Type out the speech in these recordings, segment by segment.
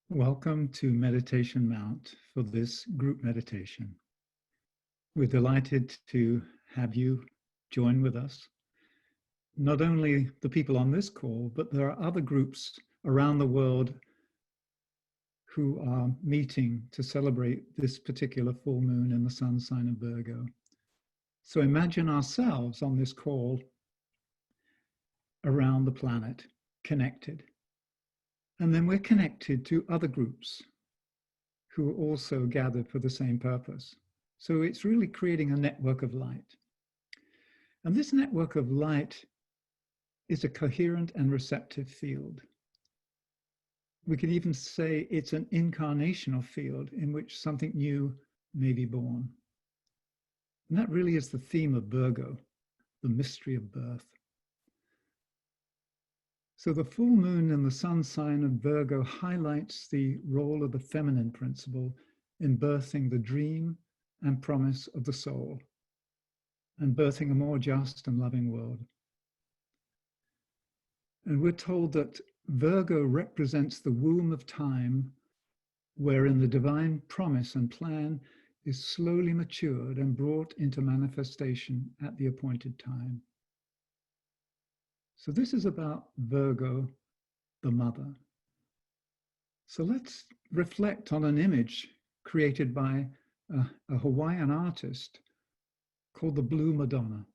Welcome to Meditation Mount for this group meditation. We're delighted to have you join with us. Not only the people on this call, but there are other groups around the world who are meeting to celebrate this particular full moon in the sun sign of Virgo. So imagine ourselves on this call around the planet, connected. And then we're connected to other groups who are also gathered for the same purpose. So it's really creating a network of light. And this network of light is a coherent and receptive field. We can even say it's an incarnational field in which something new may be born. And that really is the theme of Virgo, the mystery of birth. So the full moon in the sun sign of Virgo highlights the role of the feminine principle in birthing the dream and promise of the soul and birthing a more just and loving world. And we're told that Virgo represents the womb of time wherein the divine promise and plan is slowly matured and brought into manifestation at the appointed time. So this is about Virgo, the mother. So let's reflect on an image created by a Hawaiian artist called the Blue Madonna.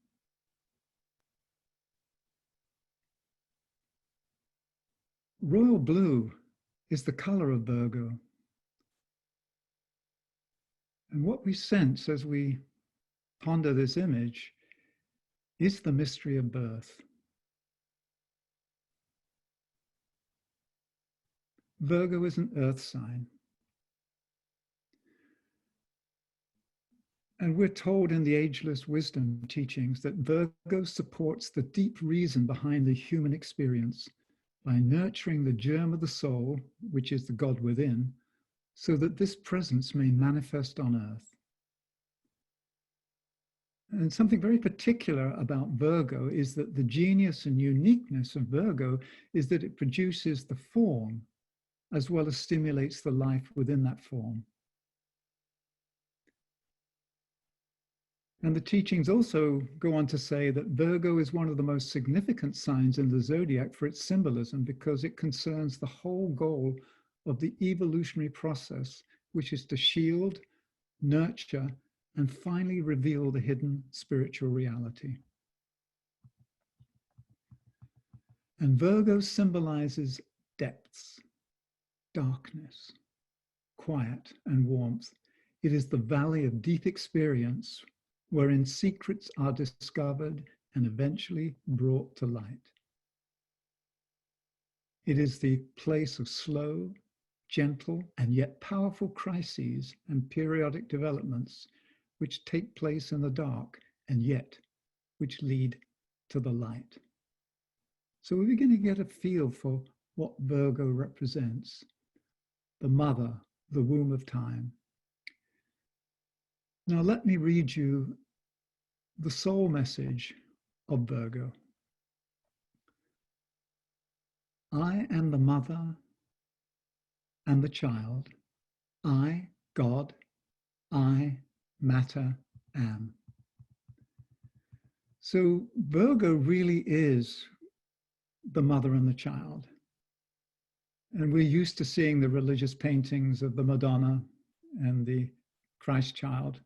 Royal blue is the color of Virgo. And what we sense as we ponder this image is the mystery of birth. Virgo is an earth sign. And we're told in the ageless wisdom teachings that Virgo supports the deep reason behind the human experience by nurturing the germ of the soul, which is the God within, so that this presence may manifest on earth. And something very particular about Virgo is that the genius and uniqueness of Virgo is that it produces the form as well as stimulates the life within that form. And the teachings also go on to say that Virgo is one of the most significant signs in the zodiac for its symbolism because it concerns the whole goal of the evolutionary process, which is to shield, nurture, and finally reveal the hidden spiritual reality. And Virgo symbolizes depths, darkness, quiet, and warmth. It is the valley of deep experience wherein secrets are discovered and eventually brought to light. It is the place of slow, gentle, and yet powerful crises and periodic developments which take place in the dark and yet which lead to the light. So we're beginning to get a feel for what Virgo represents. The mother, the womb of time. Now let me read you the soul message of Virgo. I am the mother and the child. I, God, I, matter, am. So Virgo really is the mother and the child. And we're used to seeing the religious paintings of the Madonna and the Christ child.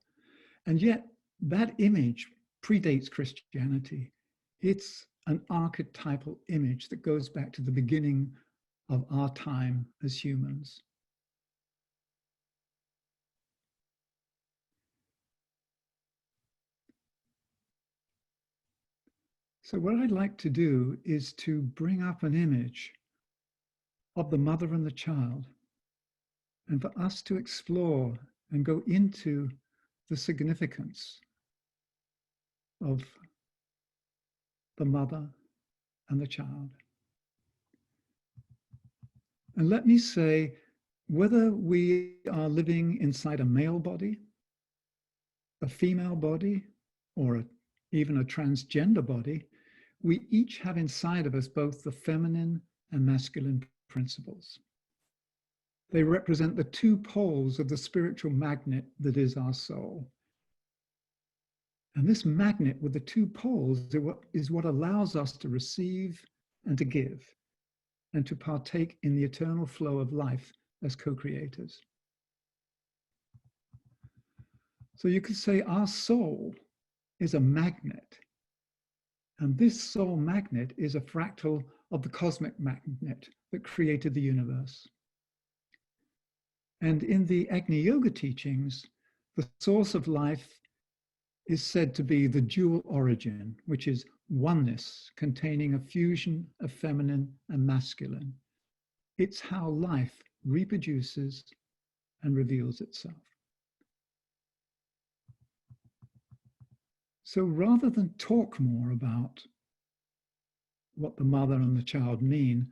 And yet that image predates Christianity. It's an archetypal image that goes back to the beginning of our time as humans. So what I'd like to do is to bring up an image of the mother and the child, and for us to explore and go into the significance of the mother and the child. And let me say, whether we are living inside a male body, a female body, or even a transgender body, we each have inside of us both the feminine and masculine principles. They represent the two poles of the spiritual magnet that is our soul. And this magnet with the two poles is what allows us to receive and to give, and to partake in the eternal flow of life as co-creators. So you could say our soul is a magnet, and this soul magnet is a fractal of the cosmic magnet that created the universe. And in the Agni Yoga teachings, the source of life is said to be the dual origin, which is oneness containing a fusion of feminine and masculine. It's how life reproduces and reveals itself. So rather than talk more about what the mother and the child mean,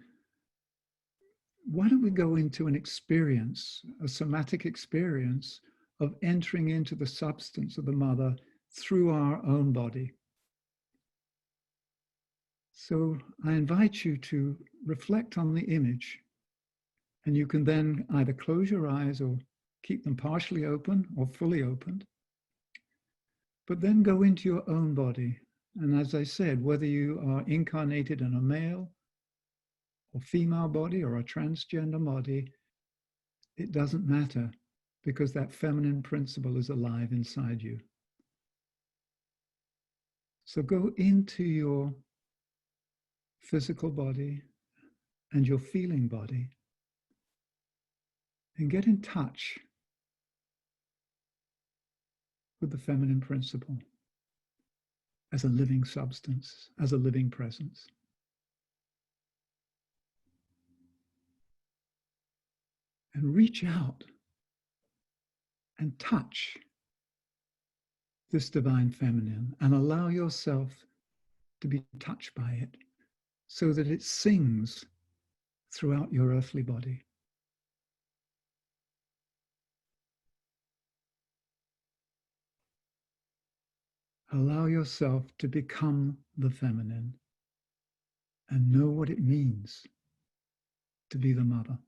why don't we go into an experience, a somatic experience of entering into the substance of the mother through our own body. So I invite you to reflect on the image, and you can then either close your eyes or keep them partially open or fully opened, but then go into your own body. And as I said, whether you are incarnated in a male or female body or a transgender body, it doesn't matter, because that feminine principle is alive inside you. So go into your physical body and your feeling body and get in touch with the feminine principle as a living substance, as a living presence. And reach out and touch this divine feminine and allow yourself to be touched by it so that it sings throughout your earthly body. Allow yourself to become the feminine and know what it means to be the mother.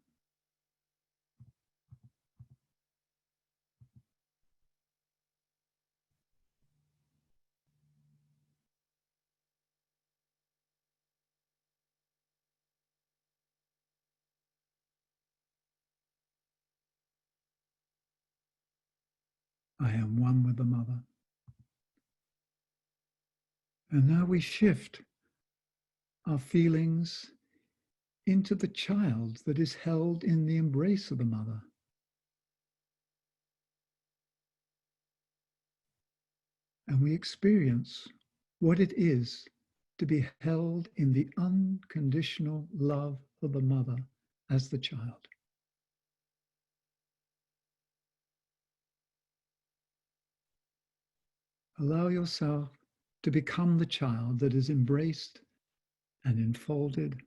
I am one with the mother. And now we shift our feelings into the child that is held in the embrace of the mother. And we experience what it is to be held in the unconditional love of the mother as the child. Allow yourself to become the child that is embraced and enfolded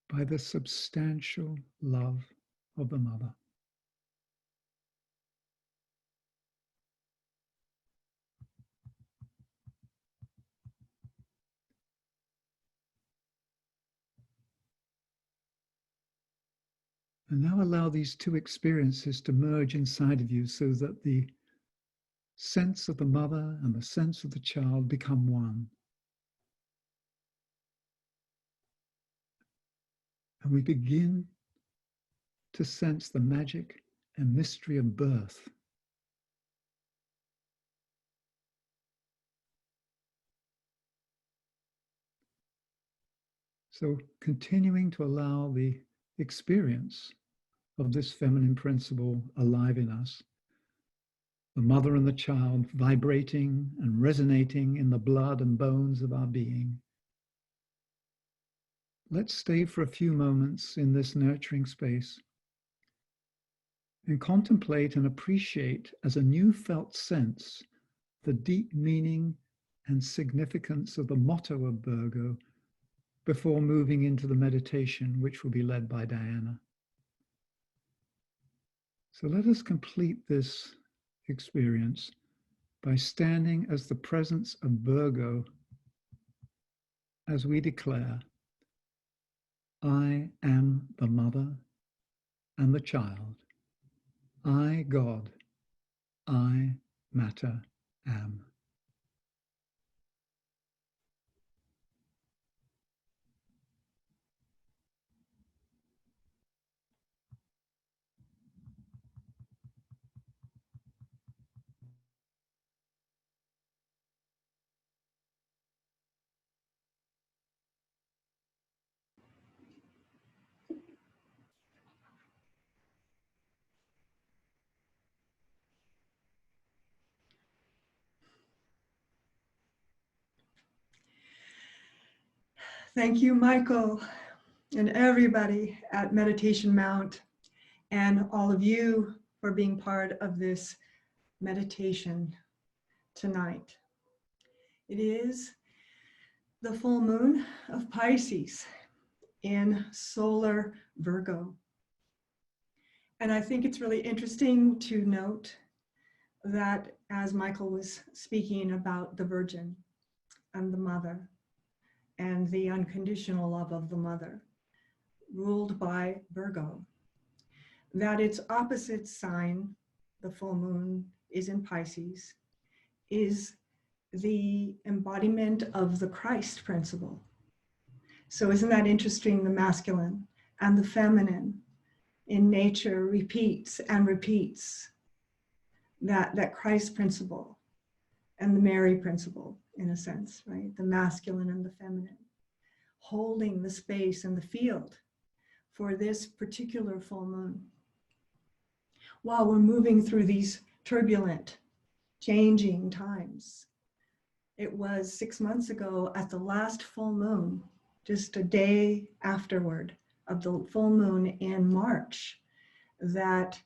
by the substantial love of the mother. And now allow these two experiences to merge inside of you so that the sense of the mother and the sense of the child become one. And we begin to sense the magic and mystery of birth. So continuing to allow the experience of this feminine principle alive in us, the mother and the child vibrating and resonating in the blood and bones of our being. Let's stay for a few moments in this nurturing space and contemplate and appreciate as a new felt sense the deep meaning and significance of the motto of Virgo before moving into the meditation, which will be led by Diana. So let us complete this experience by standing as the presence of Virgo as we declare, I am the mother and the child. I, God, I, matter, am. Thank you, Michael, and everybody at Meditation Mount, and all of you for being part of this meditation tonight. It is the full moon of Pisces in solar Virgo. And I think it's really interesting to note that as Michael was speaking about the Virgin and the mother and the unconditional love of the mother, ruled by Virgo, that its opposite sign, the full moon, is in Pisces, is the embodiment of the Christ principle. So isn't that interesting? The masculine and the feminine in nature repeats and repeats that Christ principle and the Mary principle, in a sense, right? The masculine and the feminine, holding the space and the field for this particular full moon. While we're moving through these turbulent, changing times. It was 6 months ago at the last full moon, just a day afterward of the full moon in March, that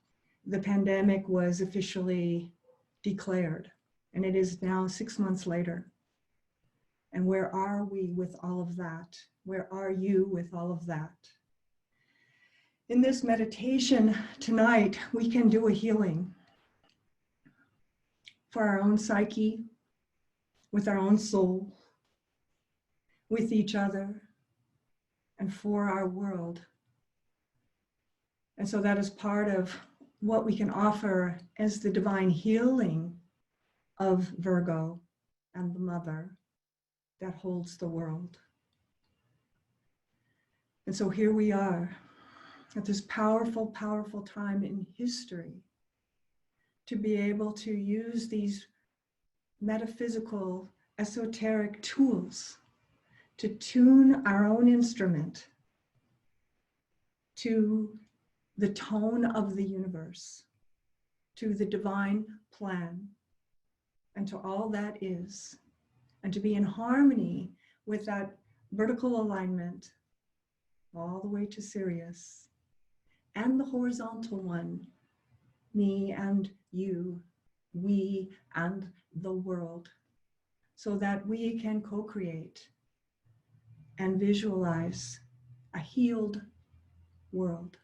the pandemic was officially declared. And it is now 6 months later. And where are we with all of that? Where are you with all of that? In this meditation tonight, we can do a healing for our own psyche, with our own soul, with each other, and for our world. And so that is part of what we can offer as the divine healing of Virgo and the mother that holds the world. And so here we are at this powerful, powerful time in history to be able to use these metaphysical, esoteric tools to tune our own instrument to the tone of the universe, to the divine plan, and to all that is, and to be in harmony with that vertical alignment all the way to Sirius, and the horizontal one, me and you, we and the world, so that we can co-create and visualize a healed world.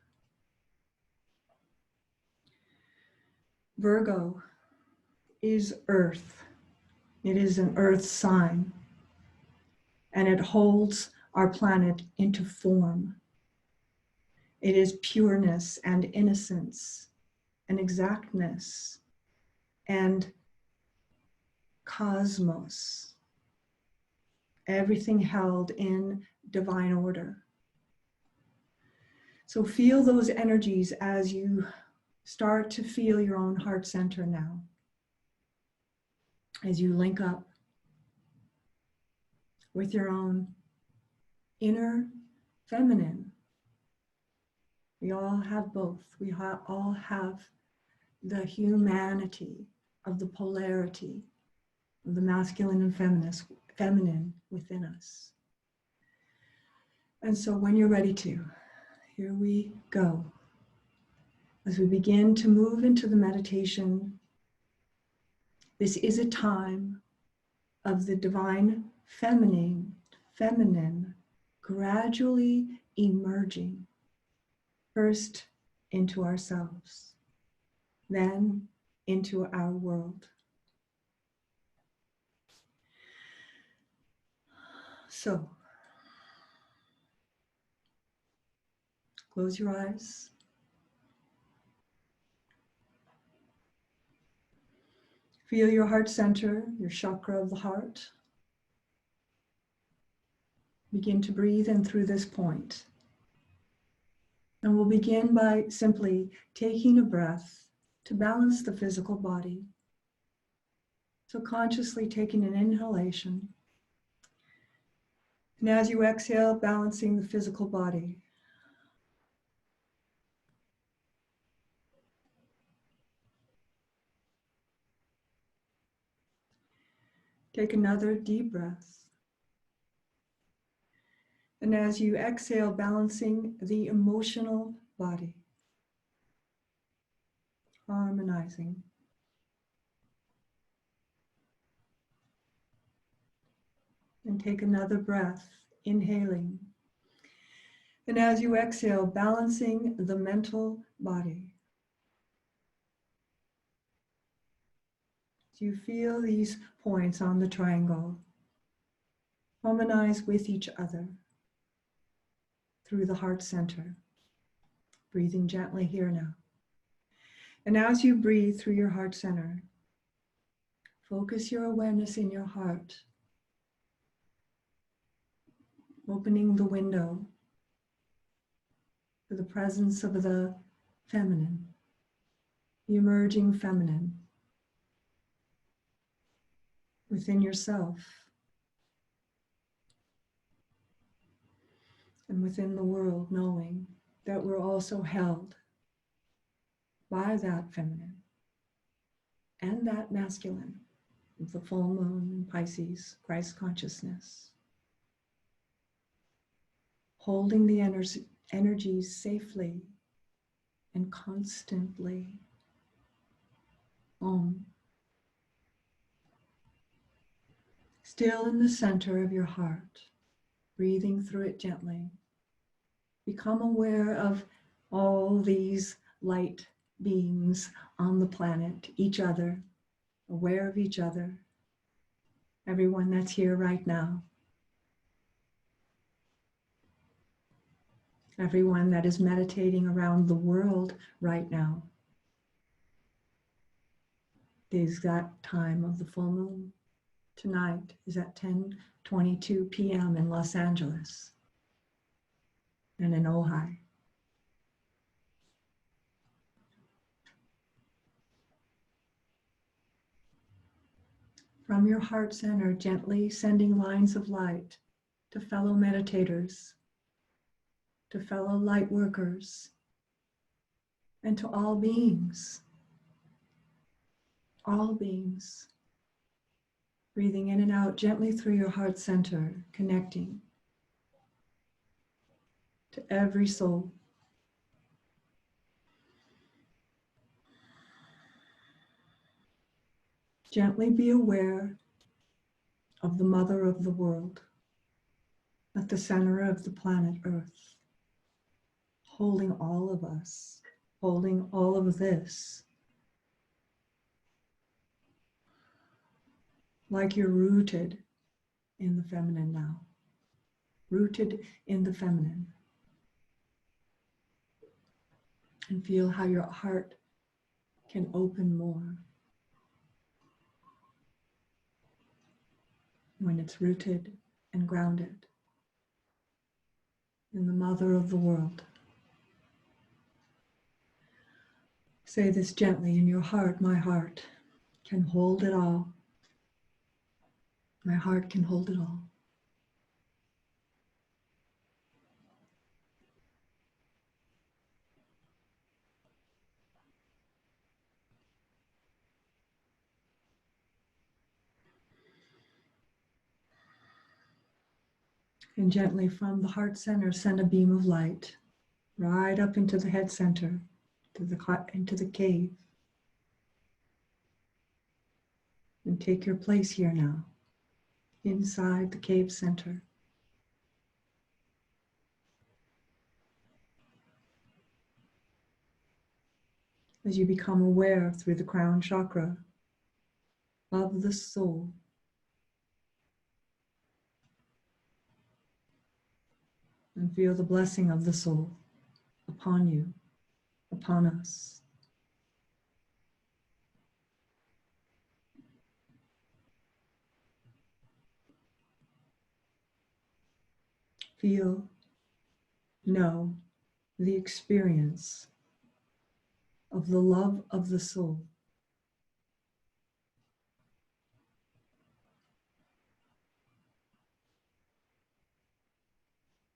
Virgo is Earth. It is an Earth sign, and it holds our planet into form. It is pureness and innocence and exactness and cosmos. Everything held in divine order. So feel those energies as you start to feel your own heart center now. As you link up with your own inner feminine. We all have both. We all have the humanity of the polarity of the masculine and feminine within us. And so when you're ready to, here we go. As we begin to move into the meditation, this is a time of the divine feminine gradually emerging, first into ourselves, then into our world. So, close your eyes Feel your heart center, your chakra of the heart. Begin to breathe in through this point. And we'll begin by simply taking a breath to balance the physical body. So consciously taking an inhalation. And as you exhale, balancing the physical body. Take another deep breath. And as you exhale, balancing the emotional body. Harmonizing. And take another breath, inhaling. And as you exhale, balancing the mental body. Do you feel these points on the triangle? Harmonize with each other through the heart center. Breathing gently here now. And as you breathe through your heart center, focus your awareness in your heart, opening the window for the presence of the feminine, the emerging feminine within yourself and within the world, knowing that we're also held by that feminine and that masculine of the full moon in Pisces, Christ consciousness, holding the energies safely and constantly. Om. Still in the center of your heart, breathing through it gently. Become aware of all these light beings on the planet, each other, aware of each other, everyone that's here right now, everyone that is meditating around the world right now. The exact time of the full moon tonight is at 10:22 p.m. in Los Angeles and in Ojai. From your heart center, gently sending lines of light to fellow meditators, to fellow light workers, and to all beings. All beings. Breathing in and out gently through your heart center, connecting to every soul. Gently be aware of the mother of the world at the center of the planet Earth, holding all of us, holding all of this, like you're rooted in the feminine now, rooted in the feminine. And feel how your heart can open more when it's rooted and grounded in the mother of the world. Say this gently in your heart. My heart can hold it all. My heart can hold it all. And gently from the heart center, send a beam of light right up into the head center, into the cave. And take your place here now, inside the cave center. As you become aware through the crown chakra of the soul, and feel the blessing of the soul upon you, upon us. feel, know the experience of the love of the soul.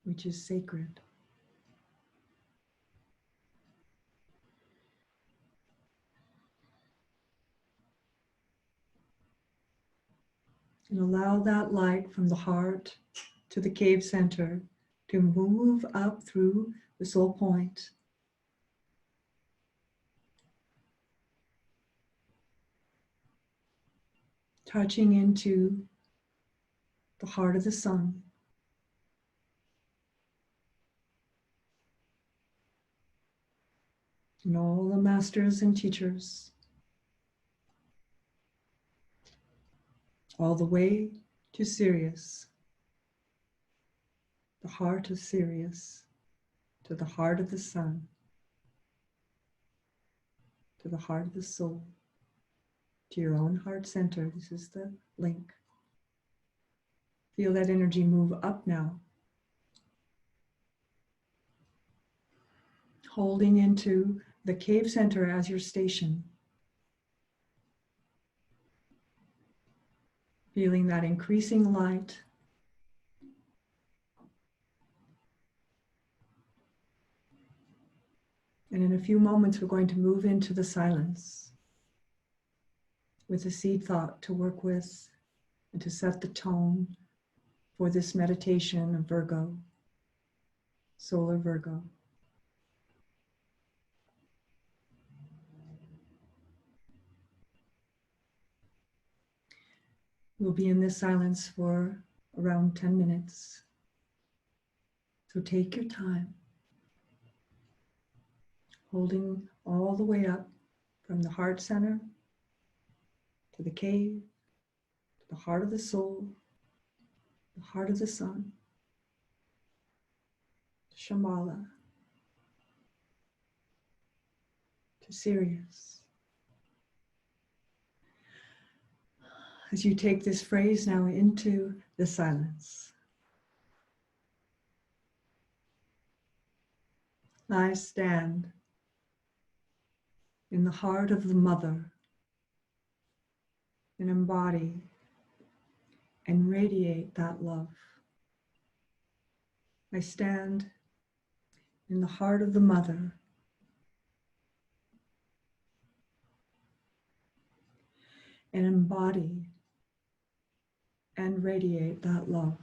Which is sacred. And allow that light from the heart to the cave center to move up through the soul point. Touching into the heart of the sun. And all the masters and teachers. All the way to Sirius. The heart of Sirius. To the heart of the sun. To the heart of the soul. To your own heart center. This is the link. Feel that energy move up now. Holding into the cave center as your station. Feeling that increasing light. And in a few moments, we're going to move into the silence with a seed thought to work with and to set the tone for this meditation of Virgo, solar Virgo. We'll be in this silence for around 10 minutes. So take your time, holding all the way up from the heart center to the cave, to the heart of the soul, the heart of the sun, to Shambhala, to Sirius. As you take this phrase now into the silence. I stand in the heart of the mother and embody and radiate that love. I stand in the heart of the mother and embody and radiate that love.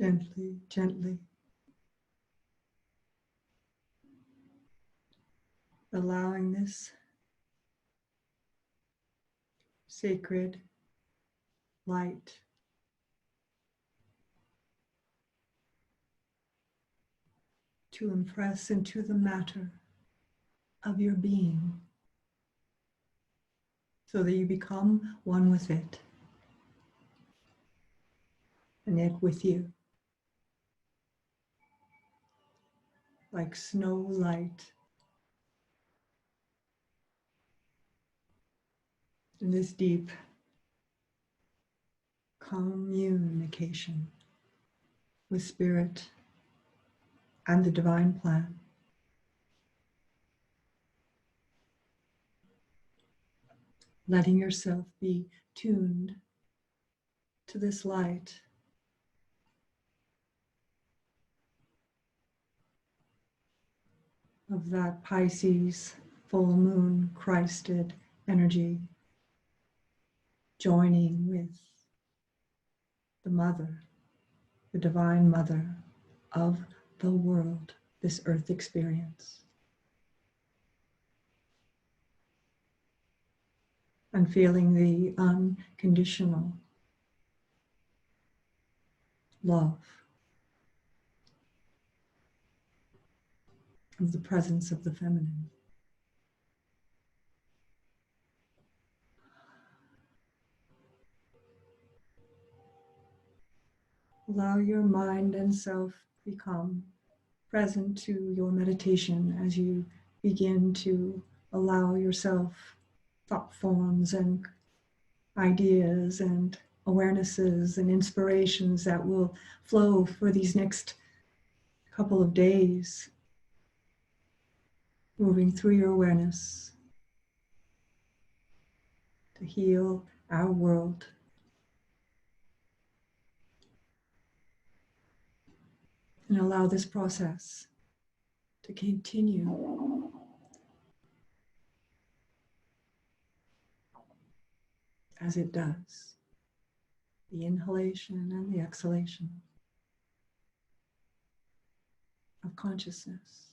Gently, gently. Allowing this sacred light to impress into the matter of your being so that you become one with it and it with you. Like snow light in this deep communication with spirit and the divine plan. Letting yourself be tuned to this light of that Pisces full moon Christed energy joining with the mother, the divine mother of the world, this earth experience. And feeling the unconditional love of the presence of the feminine. Allow your mind and self become present to your meditation as you begin to allow yourself thought forms and ideas and awarenesses and inspirations that will flow for these next couple of days, moving through your awareness to heal our world. And allow this process to continue as it does, the inhalation and the exhalation of consciousness.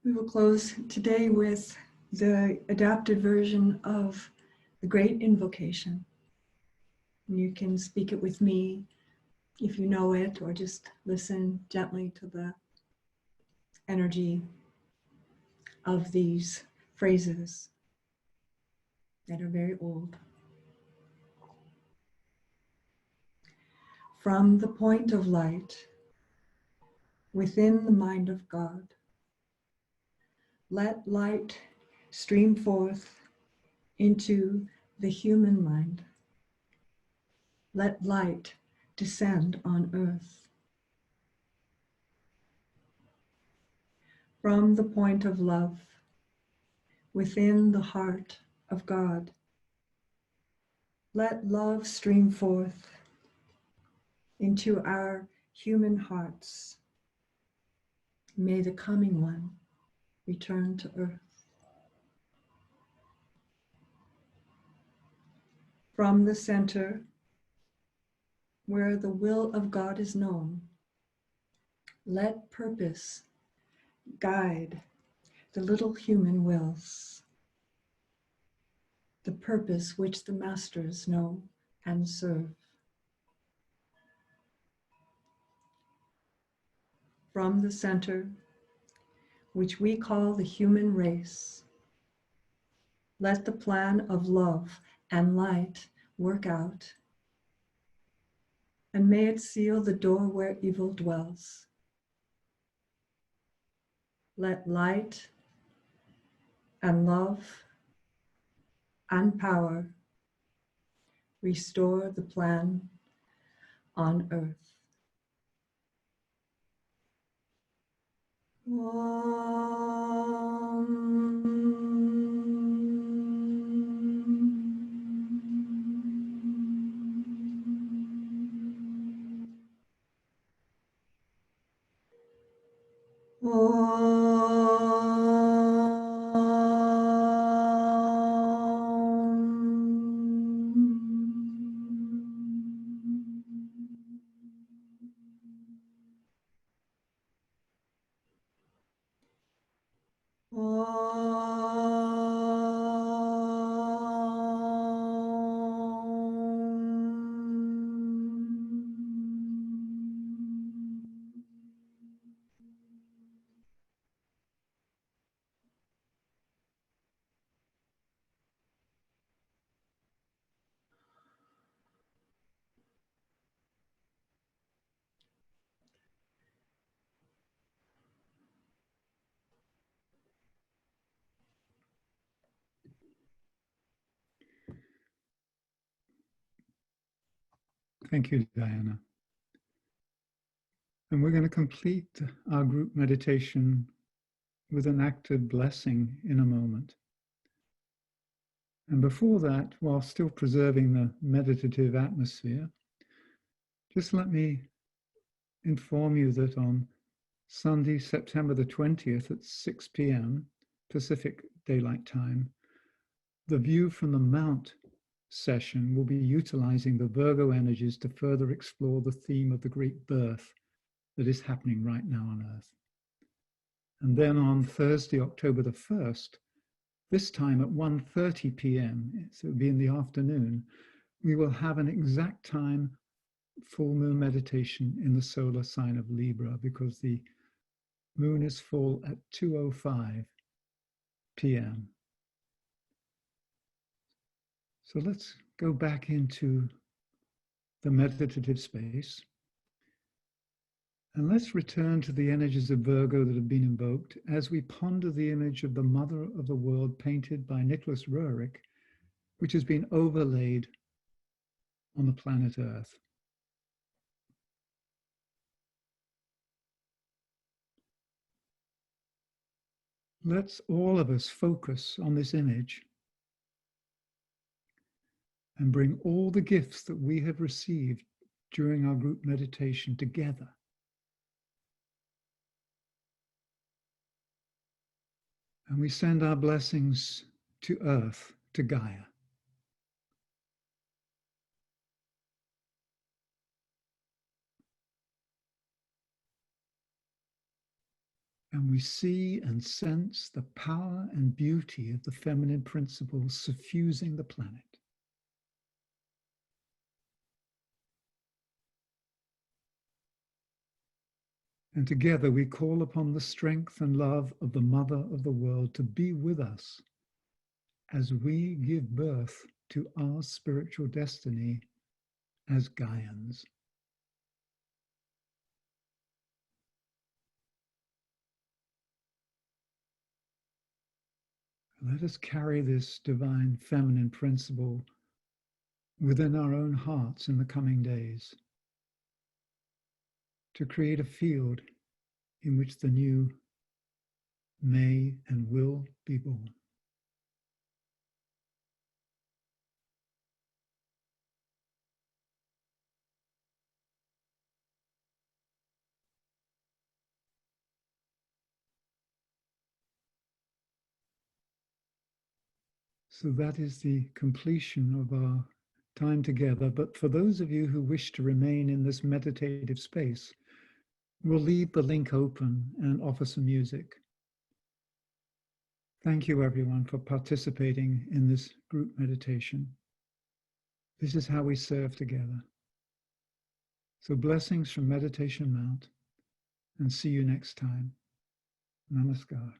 We will close today with the adapted version of the Great Invocation. You can speak it with me if you know it, or just listen gently to the energy of these phrases that are very old. From the point of light within the mind of God, let light stream forth into the human mind. Let light descend on earth. From the point of love within the heart of God, let love stream forth into our human hearts. May the coming one return to earth. From the center, where the will of God is known, let purpose guide the little human wills, the purpose which the masters know and serve. From the center, which we call the human race, let the plan of love and light work out, and may it seal the door where evil dwells. Let light and love and power restore the plan on earth. Thank you, Diana. And we're going to complete our group meditation with an active blessing in a moment. And before that, while still preserving the meditative atmosphere, just let me inform you that on Sunday, September the 20th at 6 p.m. Pacific Daylight Time, the View from the Mount session will be utilizing the Virgo energies to further explore the theme of the great birth that is happening right now on Earth. And then on Thursday, October the 1st, this time at 1:30 p.m., so it will be in the afternoon, we will have an exact time full moon meditation in the solar sign of Libra, because the moon is full at 2:05 p.m. So let's go back into the meditative space. And let's return to the energies of Virgo that have been invoked as we ponder the image of the Mother of the World painted by Nicholas Roerich, which has been overlaid on the planet Earth. Let's all of us focus on this image and bring all the gifts that we have received during our group meditation together. And we send our blessings to Earth, to Gaia. And we see and sense the power and beauty of the feminine principles suffusing the planet. And together we call upon the strength and love of the Mother of the World to be with us as we give birth to our spiritual destiny as Gaians. Let us carry this divine feminine principle within our own hearts in the coming days, to create a field in which the new may and will be born. So that is the completion of our time together. But for those of you who wish to remain in this meditative space, we'll leave the link open and offer some music. Thank you, everyone, for participating in this group meditation. This is how we serve together. So blessings from Meditation Mount, and see you next time. Namaskar.